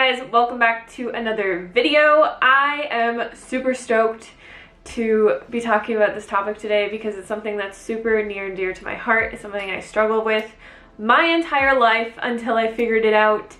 guys, welcome back to another video. I am super stoked to be talking about this topic today because it's something that's super near and dear to my heart. It's something I struggled with my entire life until I figured it out.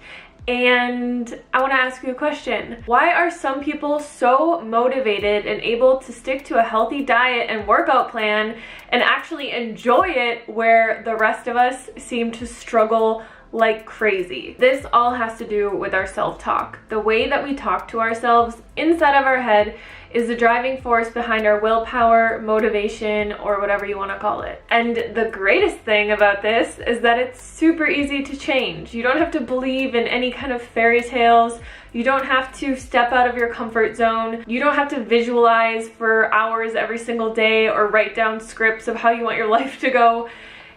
And I want to ask you a question. Why are some people so motivated and able to stick to a healthy diet and workout plan and actually enjoy it, where the rest of us seem to struggle like crazy? This all has to do with our self-talk. The way that we talk to ourselves inside of our head is the driving force behind our willpower, motivation, or whatever you want to call it. And the greatest thing about this is that it's super easy to change. You don't have to believe in any kind of fairy tales. You don't have to step out of your comfort zone. You don't have to visualize for hours every single day or write down scripts of how you want your life to go.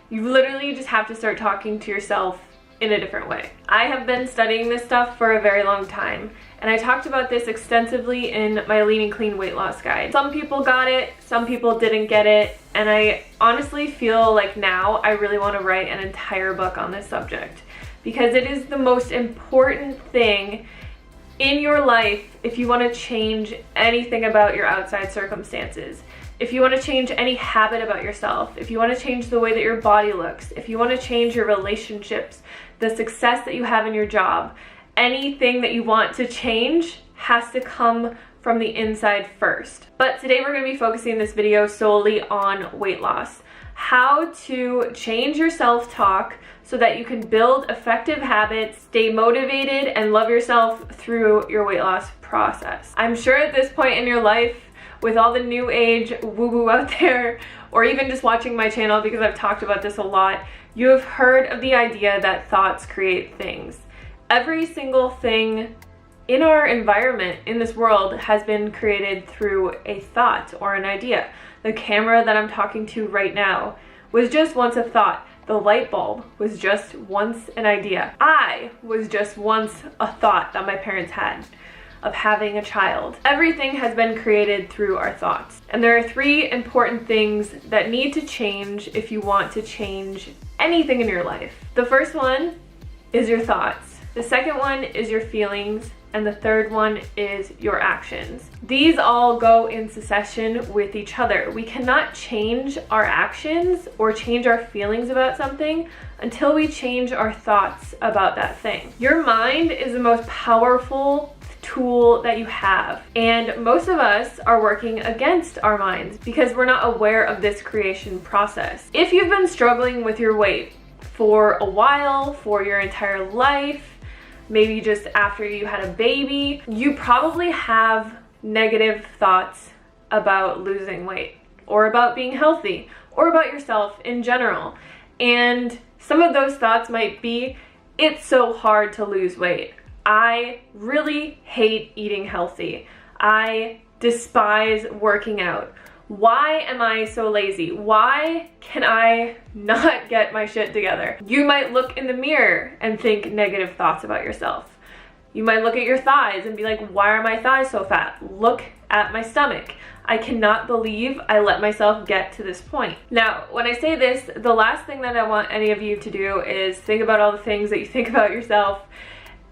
You literally just have to start talking to yourself in a different way. I have been studying this stuff for a very long time, and I talked about this extensively in my Lean and Clean weight loss guide. Some people got it, some people didn't get it, and I honestly feel like now I really want to write an entire book on this subject because it is the most important thing in your life if you want to change anything about your outside circumstances. If you want to change any habit about yourself, if you want to change the way that your body looks, if you want to change your relationships, the success that you have in your job, anything that you want to change has to come from the inside first. But today we're going to be focusing this video solely on weight loss. How to change your self-talk so that you can build effective habits, stay motivated, and love yourself through your weight loss process. I'm sure at this point in your life, with all the new age woo-woo out there, or even just watching my channel because I've talked about this a lot, you have heard of the idea that thoughts create things. Every single thing in our environment, in this world, has been created through a thought or an idea. The camera that I'm talking to right now was just once a thought. The light bulb was just once an idea. I was just once a thought that my parents had of having a child. Everything has been created through our thoughts. And there are three important things that need to change if you want to change anything in your life. The first one is your thoughts. The second one is your feelings. And the third one is your actions. These all go in succession with each other. We cannot change our actions or change our feelings about something until we change our thoughts about that thing. Your mind is the most powerful tool that you have, and most of us are working against our minds because we're not aware of this creation process. If you've been struggling with your weight for a while, for your entire life, maybe just after you had a baby, you probably have negative thoughts about losing weight or about being healthy or about yourself in general. And some of those thoughts might be, it's so hard to lose weight. I really hate eating healthy. I despise working out. Why am I so lazy? Why can I not get my shit together? You might look in the mirror and think negative thoughts about yourself. You might look at your thighs and be like, why are my thighs so fat? Look at my stomach. I cannot believe I let myself get to this point. Now, when I say this, the last thing that I want any of you to do is think about all the things that you think about yourself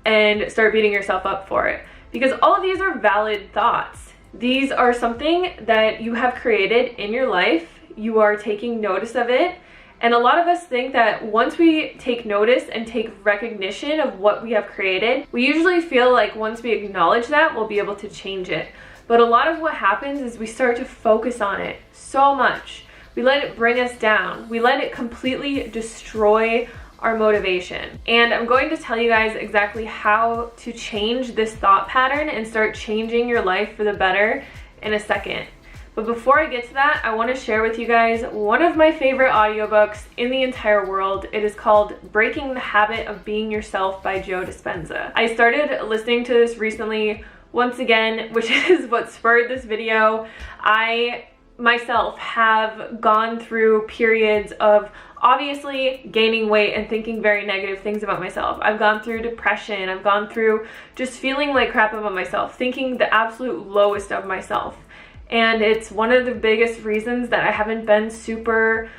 and start beating yourself up for it. Because all of these are valid thoughts. These are something that you have created in your life. You are taking notice of it. And a lot of us think that once we take notice and take recognition of what we have created, we usually feel like once we acknowledge that, we'll be able to change it. But a lot of what happens is we start to focus on it so much. We let it bring us down. We let it completely destroy our motivation. And I'm going to tell you guys exactly how to change this thought pattern and start changing your life for the better in a second. But before I get to that, I want to share with you guys one of my favorite audiobooks in the entire world. It is called Breaking the Habit of Being Yourself by Joe Dispenza. I started listening to this recently once again, which is what spurred this video. I myself have gone through periods of obviously gaining weight and thinking very negative things about myself. I've gone through depression. I've gone through just feeling like crap about myself, thinking the absolute lowest of myself. And it's one of the biggest reasons that I haven't been super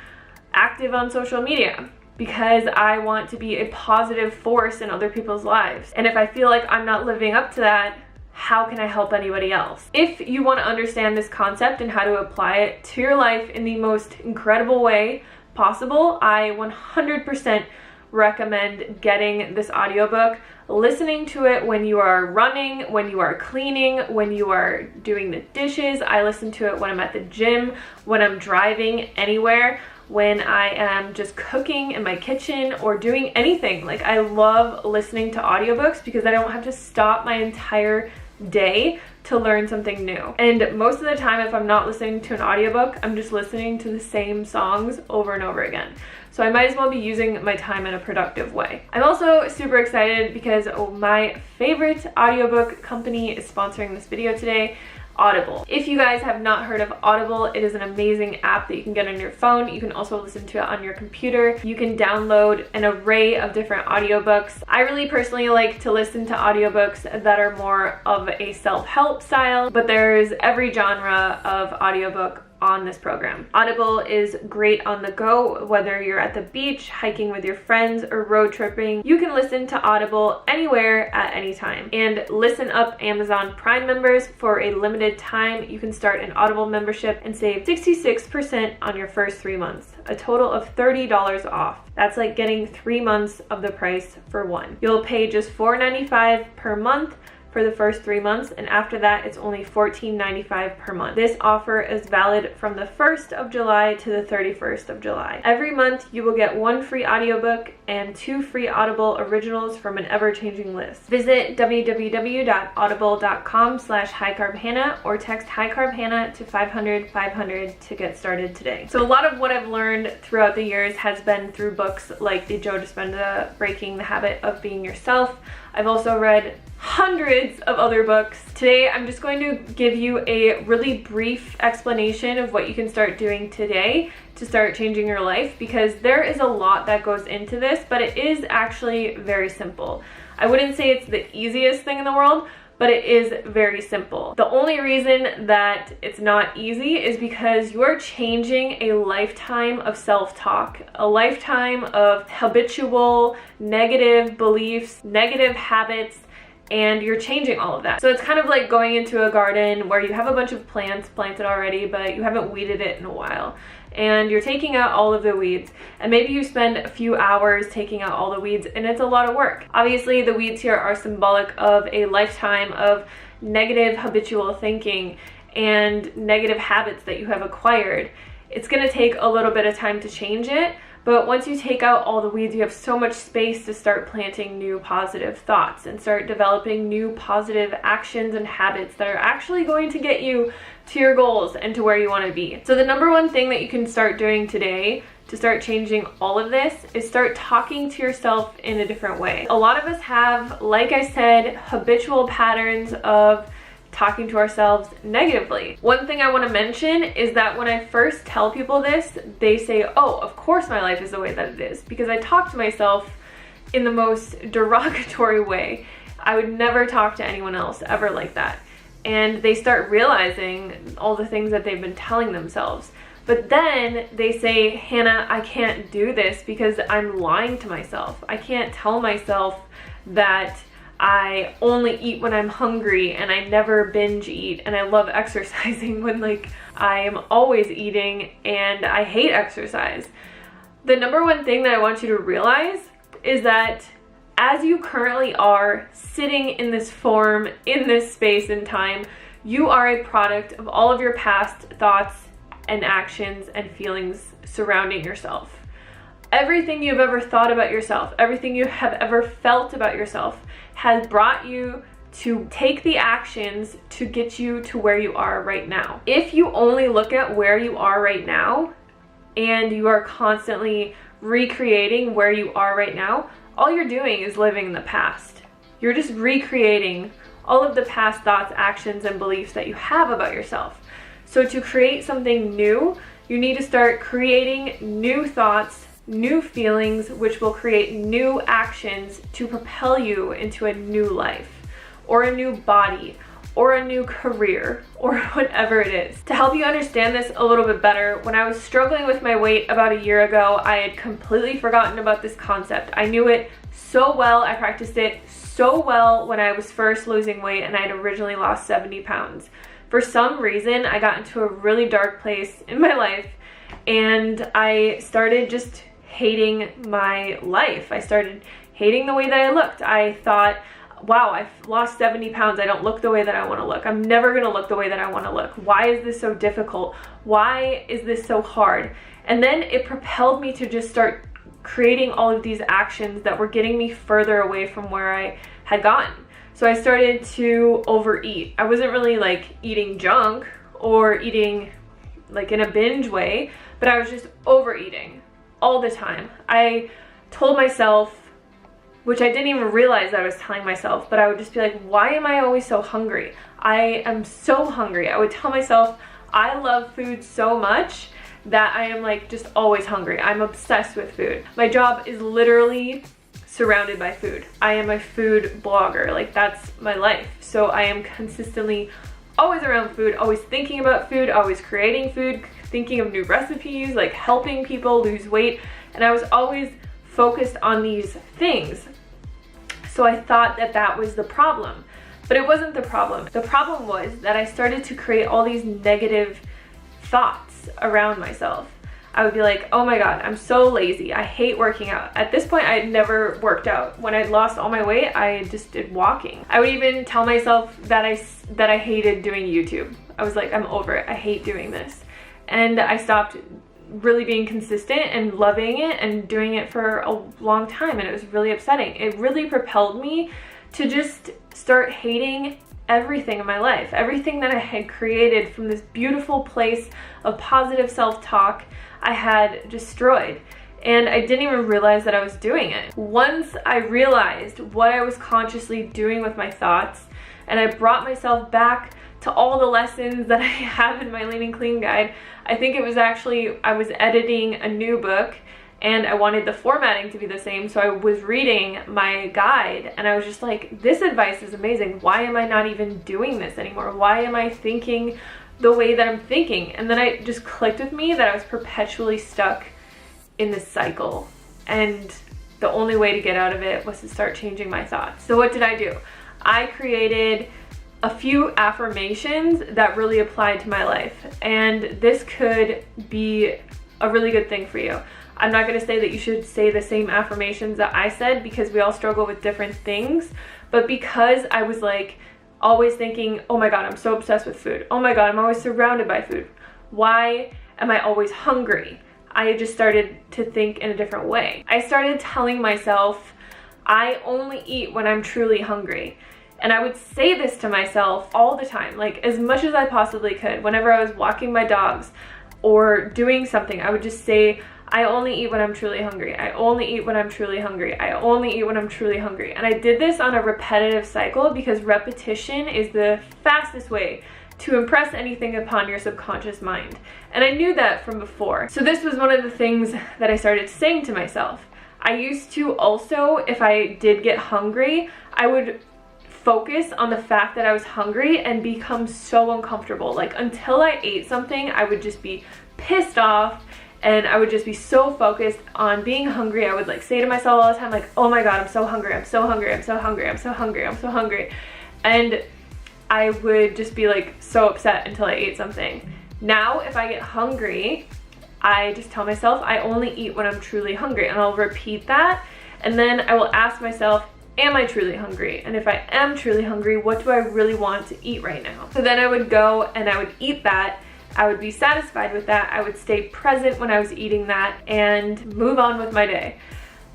active on social media. because I want to be a positive force in other people's lives. And if I feel like I'm not living up to that, how can I help anybody else? If you want to understand this concept and how to apply it to your life in the most incredible way possible, I 100% recommend getting this audiobook, listening to it when you are running, when you are cleaning, when you are doing the dishes. I listen to it when I'm at the gym, when I'm driving anywhere, when I am just cooking in my kitchen or doing anything. Like, I love listening to audiobooks because I don't have to stop my entire day to learn something new. And most of the time, if I'm not listening to an audiobook, I'm just listening to the same songs over and over again. So I might as well be using my time in a productive way. I'm also super excited because my favorite audiobook company is sponsoring this video today, Audible. If you guys have not heard of Audible, it is an amazing app that you can get on your phone. You can also listen to it on your computer. You can download an array of different audiobooks. I really personally like to listen to audiobooks that are more of a self-help style, but there's every genre of audiobook on this program. Audible is great on the go, whether you're at the beach, hiking with your friends, or road tripping. You can listen to Audible anywhere at any time. And listen up, Amazon Prime members, for a limited time, you can start an Audible membership and save 66% on your first 3 months, a total of $30 off. That's like getting 3 months of the price for one. You'll pay just $4.95 per month for the first 3 months, and after that it's only $14.95 per month. This offer is valid from the 1st of July to the 31st of July. Every month you will get 1 free audiobook and 2 free Audible originals from an ever-changing list. Visit www.audible.com/highcarbhannah or text highcarbhannah to 500-500 to get started today. So a lot of what I've learned throughout the years has been through books like the Joe Dispenza Breaking the Habit of Being Yourself. I've also read hundreds of other books. Today, I'm just going to give you a really brief explanation of what you can start doing today to start changing your life, because there is a lot that goes into this, but it is actually very simple. I wouldn't say it's the easiest thing in the world, but it is very simple. The only reason that it's not easy is because you are changing a lifetime of self-talk, a lifetime of habitual negative beliefs, negative habits, and you're changing all of that. So it's kind of like going into a garden where you have a bunch of plants planted already, but you haven't weeded it in a while. And you're taking out all of the weeds, and maybe you spend a few hours taking out all the weeds, and it's a lot of work. Obviously, the weeds here are symbolic of a lifetime of negative habitual thinking and negative habits that you have acquired. It's gonna take a little bit of time to change it, but once you take out all the weeds, you have so much space to start planting new positive thoughts and start developing new positive actions and habits that are actually going to get you to your goals and to where you want to be. So the number one thing that you can start doing today to start changing all of this is start talking to yourself in a different way. A lot of us have, like I said, habitual patterns of talking to ourselves negatively. One thing I want to mention is that when I first tell people this, they say, oh, of course my life is the way that it is, because I talk to myself in the most derogatory way. I would never talk to anyone else ever like that. And they start realizing all the things that they've been telling themselves. But then they say, Hannah, I can't do this because I'm lying to myself. I can't tell myself that I only eat when I'm hungry and I never binge eat, and I love exercising when like I am always eating and I hate exercise. The number one thing that I want you to realize is that as you currently are sitting in this form, in this space and time, you are a product of all of your past thoughts and actions and feelings surrounding yourself. Everything you've ever thought about yourself, everything you have ever felt about yourself has brought you to take the actions to get you to where you are right now. If you only look at where you are right now and you are constantly recreating where you are right now, all you're doing is living in the past. You're just recreating all of the past thoughts, actions, and beliefs that you have about yourself. So to create something new, you need to start creating new thoughts, new feelings, which will create new actions to propel you into a new life or a new body or a new career or whatever it is. To help you understand this a little bit better, when I was struggling with my weight about a year ago, I had completely forgotten about this concept. I knew it so well, I practiced it so well when I was first losing weight and I had originally lost 70 pounds. For some reason, I got into a really dark place in my life and I started just hating my life. I started hating the way that I looked. I thought, wow, I've lost 70 pounds. I don't look the way that I want to look. I'm never going to look the way that I want to look. Why is this so difficult? Why is this so hard? And then it propelled me to just start creating all of these actions that were getting me further away from where I had gotten. So I started to overeat. I wasn't really like eating junk or eating like in a binge way, but I was just overeating all the time. I told myself, which I didn't even realize that I was telling myself, but I would just be like, why am I always so hungry? I am so hungry. I would tell myself, I love food so much that I am like just always hungry. I'm obsessed with food. My job is literally surrounded by food. I am a food blogger. Like that's my life. So I am consistently always around food, always thinking about food, always creating food, thinking of new recipes, like helping people lose weight. And I was always focused on these things. So I thought that that was the problem, but it wasn't the problem. The problem was that I started to create all these negative thoughts around myself. I would be like, oh my God, I'm so lazy. I hate working out. At this point, I had never worked out. When I'd lost all my weight, I just did walking. I would even tell myself that I hated doing YouTube. I was like, I'm over it. I hate doing this. And I stopped really being consistent and loving it and doing it for a long time, and it was really upsetting. It really propelled me to just start hating everything in my life. Everything that I had created from this beautiful place of positive self-talk, I had destroyed. And I didn't even realize that I was doing it. Once I realized what I was consciously doing with my thoughts, and I brought myself back to all the lessons that I have in my Lean and Clean guide. I think it was actually, I was editing a new book and I wanted the formatting to be the same, so I was reading my guide and I was just like, this advice is amazing. Why am I not even doing this anymore? Why am I thinking the way that I'm thinking? And then it just clicked with me that I was perpetually stuck in this cycle, and the only way to get out of it was to start changing my thoughts. So what did I do? I created a few affirmations that really applied to my life, and this could be a really good thing for you. I'm not going to say that you should say the same affirmations that I said because we all struggle with different things, but because I was like always thinking, oh my God, I'm so obsessed with food. Oh my God, I'm always surrounded by food. Why am I always hungry? I just started to think in a different way. I started telling myself, I only eat when I'm truly hungry. And I would say this to myself all the time, like as much as I possibly could. Whenever I was walking my dogs or doing something, I would just say, I only eat when I'm truly hungry. I only eat when I'm truly hungry. I only eat when I'm truly hungry. And I did this on a repetitive cycle because repetition is the fastest way to impress anything upon your subconscious mind. And I knew that from before. So this was one of the things that I started saying to myself. I used to also, if I did get hungry, I would focus on the fact that I was hungry and become so uncomfortable. Like until I ate something, I would just be pissed off and I would just be so focused on being hungry. I would like say to myself all the time, like, oh my God, I'm so hungry, I'm so hungry, I'm so hungry, I'm so hungry, I'm so hungry. And I would just be like so upset until I ate something. Now, if I get hungry, I just tell myself I only eat when I'm truly hungry, and I'll repeat that. And then I will ask myself, am I truly hungry? And if I am truly hungry, what do I really want to eat right now? So then I would go and I would eat that. I would be satisfied with that. I would stay present when I was eating that and move on with my day.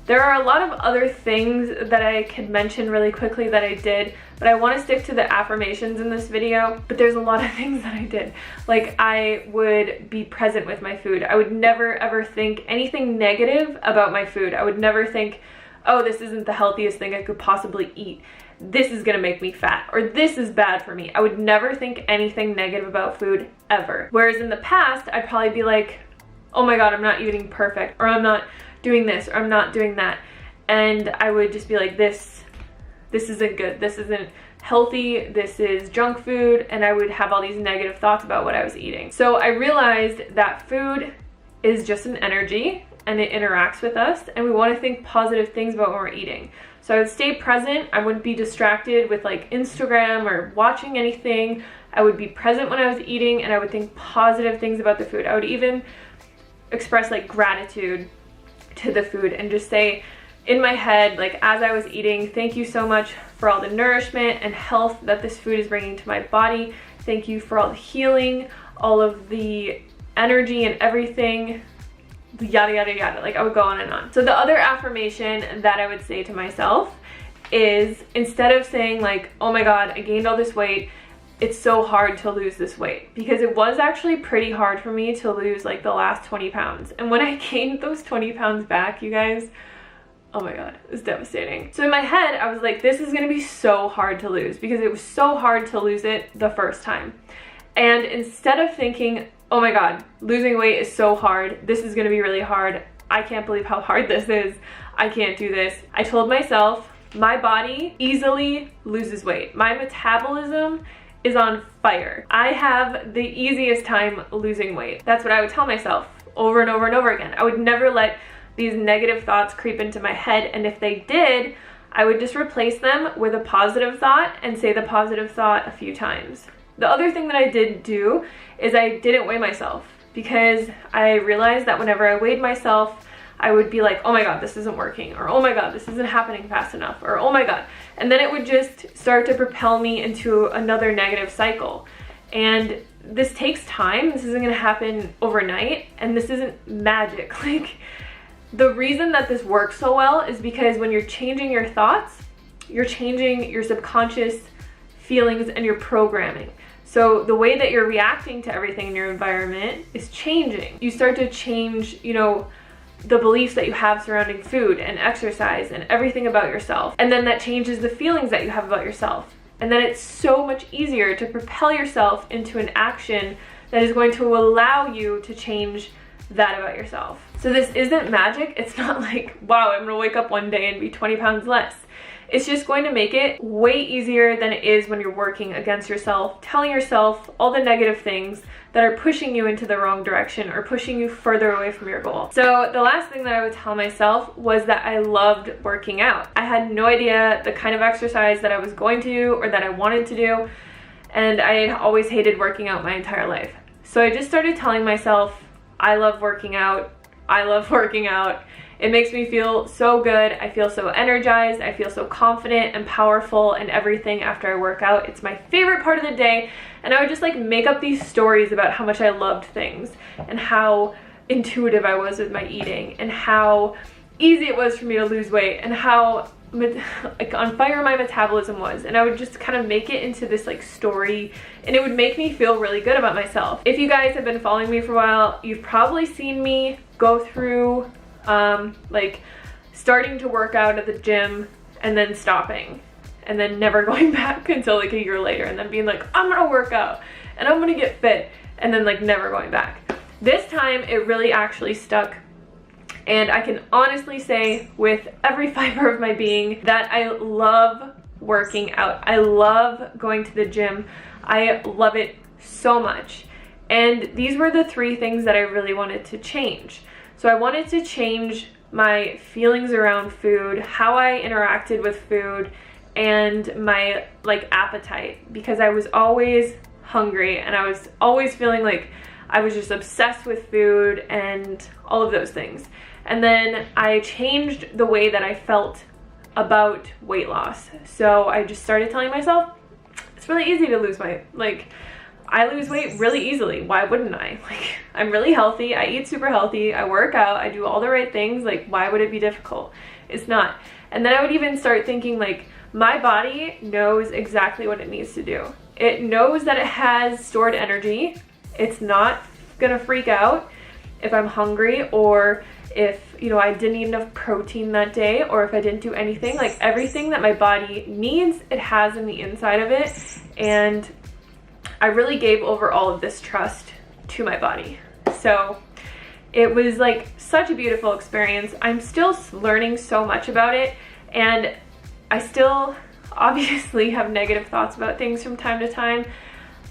There are a lot of other things that I could mention really quickly that I did, but I want to stick to the affirmations in this video. But there's a lot of things that I did. Like I would be present with my food. I would never ever think anything negative about my food. I would never think, oh, this isn't the healthiest thing I could possibly eat. This is gonna make me fat, or this is bad for me. I would never think anything negative about food ever. Whereas in the past, I'd probably be like, oh my God, I'm not eating perfect, or I'm not doing this, or I'm not doing that. And I would just be like, this this isn't good, this isn't healthy, this is junk food, and I would have all these negative thoughts about what I was eating. So I realized that food is just an energy and it interacts with us, and we want to think positive things about when we're eating. So I would stay present. I wouldn't be distracted with like Instagram or watching anything. I would be present when I was eating, and I would think positive things about the food. I would even express like gratitude to the food and just say in my head, like as I was eating, thank you so much for all the nourishment and health that this food is bringing to my body. Thank you for all the healing, all of the energy and everything, yada yada yada. Like I would go on and on. So the other affirmation that I would say to myself is, instead of saying like, oh my god, I gained all this weight, it's so hard to lose this weight, because it was actually pretty hard for me to lose like the last 20 pounds. And when I gained those 20 pounds back, you guys, oh my god, it was devastating. So in my head, I was like, this is gonna be so hard to lose, because it was so hard to lose it the first time. And instead of thinking, oh my god, losing weight is so hard, this is gonna be really hard, I can't believe how hard this is, I can't do this, I told myself, my body easily loses weight. My metabolism is on fire. I have the easiest time losing weight. That's what I would tell myself over and over and over again. I would never let these negative thoughts creep into my head, and if they did, I would just replace them with a positive thought and say the positive thought a few times. The other thing that I did do is I didn't weigh myself, because I realized that whenever I weighed myself, I would be like, oh my god, this isn't working, or oh my god, this isn't happening fast enough, or oh my god. And then it would just start to propel me into another negative cycle. And this takes time. This isn't gonna happen overnight, and this isn't magic. Like, the reason that this works so well is because when you're changing your thoughts, you're changing your subconscious feelings and your programming. So the way that you're reacting to everything in your environment is changing. You start to change, you know, the beliefs that you have surrounding food and exercise and everything about yourself. And then that changes the feelings that you have about yourself. And then it's so much easier to propel yourself into an action that is going to allow you to change that about yourself. So this isn't magic. It's not like, wow, I'm gonna wake up one day and be 20 pounds less. It's just going to make it way easier than it is when you're working against yourself, telling yourself all the negative things that are pushing you into the wrong direction or pushing you further away from your goal. So the last thing that I would tell myself was that I loved working out. I had no idea the kind of exercise that I was going to do or that I wanted to do, and I had always hated working out my entire life. So I just started telling myself, I love working out, I love working out. It makes me feel so good. I feel so energized. I feel so confident and powerful and everything after I work out. It's my favorite part of the day. And I would just like make up these stories about how much I loved things and how intuitive I was with my eating and how easy it was for me to lose weight and how like on fire my metabolism was. And I would just kind of make it into this like story, and it would make me feel really good about myself. If you guys have been following me for a while, you've probably seen me go through like starting to work out at the gym and then stopping and then never going back until like a year later, and then being like, I'm gonna work out and I'm gonna get fit, and then like never going back. This time it really actually stuck, and I can honestly say with every fiber of my being that I love working out. I love going to the gym. I love it so much. And these were the three things that I really wanted to change. So I wanted to change my feelings around food, how I interacted with food, and my like appetite, because I was always hungry and I was always feeling like I was just obsessed with food and all of those things. And then I changed the way that I felt about weight loss. So I just started telling myself, it's really easy to lose weight. Like, I lose weight really easily. Why wouldn't I? Like, I'm really healthy. I eat super healthy. I work out. I do all the right things. Like, why would it be difficult? It's not. And then I would even start thinking like, my body knows exactly what it needs to do. It knows that it has stored energy. It's not gonna freak out if I'm hungry, or if, you know, I didn't eat enough protein that day, or if I didn't do anything. Like, everything that my body needs, it has in the inside of it. And I really gave over all of this trust to my body. So it was like such a beautiful experience. I'm still learning so much about it, and I still obviously have negative thoughts about things from time to time,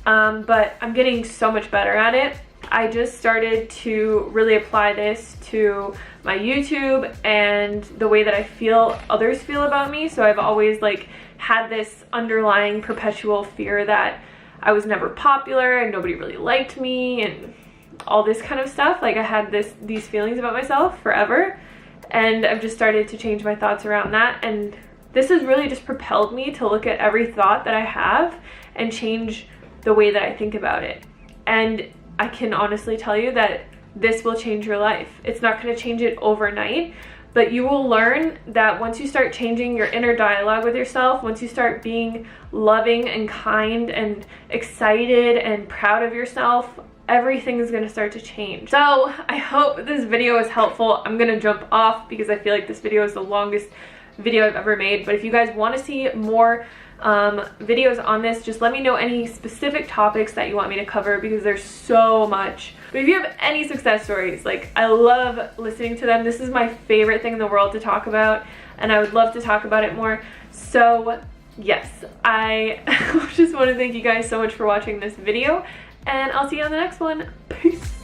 but I'm getting so much better at it. I just started to really apply this to my YouTube and the way that I feel others feel about me. So I've always like had this underlying perpetual fear that I was never popular and nobody really liked me and all this kind of stuff. Like I had these feelings about myself forever, and I've just started to change my thoughts around that, and this has really just propelled me to look at every thought that I have and change the way that I think about it. And I can honestly tell you that this will change your life. It's not going to change it overnight, but you will learn that once you start changing your inner dialogue with yourself, once you start being loving and kind and excited and proud of yourself, everything is going to start to change. So I hope this video is helpful. I'm going to jump off because I feel like this video is the longest video I've ever made, but if you guys want to see more videos on this, just let me know any specific topics that you want me to cover, because there's so much. But if you have any success stories, like, I love listening to them. This is my favorite thing in the world to talk about, and I would love to talk about it more. So yes, I just want to thank you guys so much for watching this video, and I'll see you on the next one. Peace.